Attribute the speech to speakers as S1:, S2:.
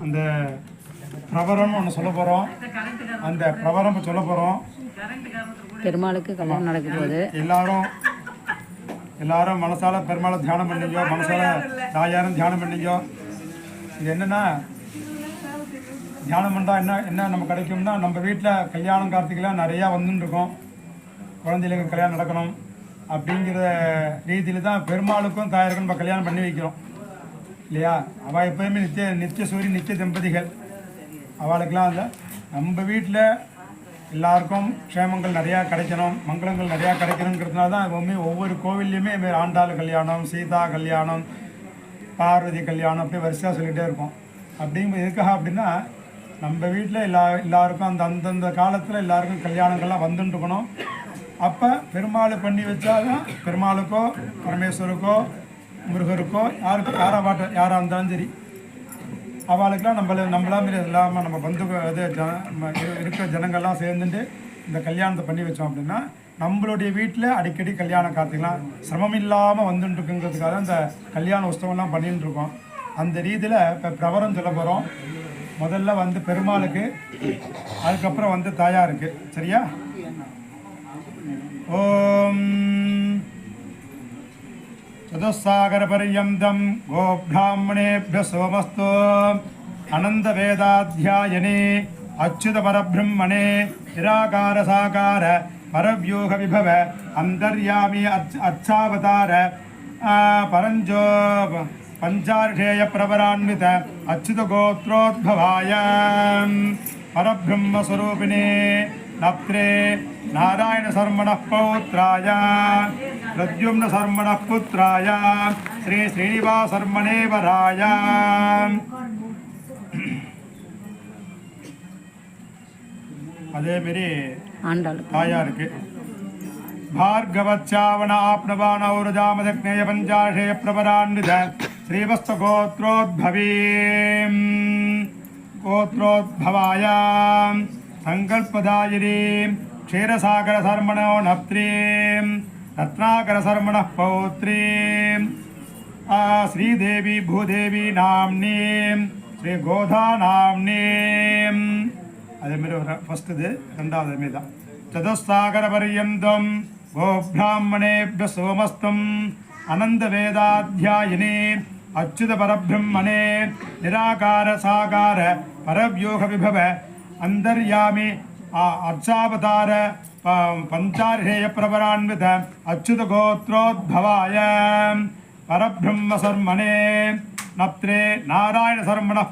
S1: அந்த பிரபரம்னு ஒன்று சொல்ல போகிறோம். அந்த பிரபரம் சொல்ல போகிறோம்.
S2: பெருமாளுக்கு கல்யாணம் நடக்க போகுது.
S1: எல்லாரும் மனசால பெருமாளை தியானம் பண்ணிங்கோ, மனசால தாயாரும் தியானம் பண்ணிங்கோ. இது என்னென்னா, தியானம் பண்ணால் என்ன நம்ம கிடைக்கும்னா, நம்ம வீட்டில் கல்யாணம் கார்த்திகெலாம் நிறையா வந்துட்டுருக்கோம். குழந்தைகளுக்கு கல்யாணம் நடக்கணும் அப்படிங்கிற ரீதியில் தான் பெருமாளுக்கும் தாயாருக்கும் நம்ம கல்யாணம் பண்ணி வைக்கிறோம் இல்லையா? அவள் எப்போயுமே நித்திய சூரிய நித்திய தம்பதிகள். அவளுக்கெல்லாம் இல்லை, நம்ம வீட்டில் எல்லாருக்கும் க்ஷேமங்கள் நிறையா கிடைக்கணும், மங்களங்கள் நிறையா கிடைக்கணுங்கிறதுனால தான் எப்பவுமே ஒவ்வொரு கோவில்லையுமே ஆண்டாள் கல்யாணம், சீதா கல்யாணம், பார்வதி கல்யாணம் அப்படி வரிசையாக சொல்லிகிட்டே இருக்கும். அப்படிங்கும்போது எதுக்காக அப்படின்னா, நம்ம வீட்டில் எல்லாருக்கும் அந்தந்த காலத்தில் எல்லாருக்கும் கல்யாணங்கள்லாம் வந்துட்டுருக்கணும். அப்போ பெருமாள் பண்ணி வச்சாதான் பெருமாளுக்கோ பரமேஸ்வருக்கோ முருகருக்கோ யாராக இருந்தாலும் சரி, அவளுக்கெல்லாம் நம்மளா மாரி இல்லாமல் நம்ம இருக்கிற ஜனங்கள்லாம் சேர்ந்துட்டு இந்த கல்யாணத்தை பண்ணி வச்சோம் அப்படின்னா, நம்மளுடைய வீட்டில் அடிக்கடி கல்யாணம் காத்துக்கலாம் சிரமம் இல்லாமல் வந்துட்டுருக்குங்கிறதுக்காக இந்த கல்யாண உற்சவம்லாம் பண்ணிட்டு இருக்கோம். அந்த ரீதியில் இப்போ பிரபரம் சொல்ல போகிறோம். முதல்ல பெருமாளுக்கு, அதுக்கப்புறம் தாயாருக்கு. சரியா? ஓம் சதுசாகர பர்யந்தம் கோப்ராஹ்மணேभ्यः सोमस्तु அனந்த வேதாத்யாயனே அச்சுத பரபிரம்மணே நிராகார சாகார பரவ்யூக விபவ அந்தர்யாமி அச்சாவதார பரஞ்சோ பஞ்சார்ஷேய பிரபரான்வித அச்சுத கோத்ரோத்பவாய பரபிரம்மஸ்வரூபிணே நப்த்ரே நாராயண சர்மணः பௌத்ராய பிரத்யும்ன சர்மணः புத்ராய ஸ்ரீ ஸ்ரீனிவாச சர்மணே வராய. அதேமாரி தாயாருக்கு भार्गवच्चावन आप्नवान औरजामदग्नेय पञ्चाशेय प्रपरान्वित श्रीवत्स गोत्रोद्भवायां संकल्पदायिनीं क्षीरसागर सर्मणो नप्त्रीं रत्नाकर सर्मणः पौत्रीं श्रीदेवी भूदेवी नाम्नीं श्री गोधा नाम्नीं. அதே மாதிரி ஃபர்ஸ்ட் இது, ரெண்டாவது மீதா சதுசாகர பர்யந்தம் கோப்ராஹ்மணேभ्यः सोमस्तुम् அனந்த வேதாத்யாயினே அச்சுத பரபிரம்மணே நிராகார சாகார பரவ்யூக விபவ அந்தர்யாமி அர்ச்சாவதார பஞ்சார்ஷேய பிரபரான்வித அச்சுத கோத்ரோத்பவாய பரபிரம்ம சர்மணே நப்த்ரே நாராயண சர்மணः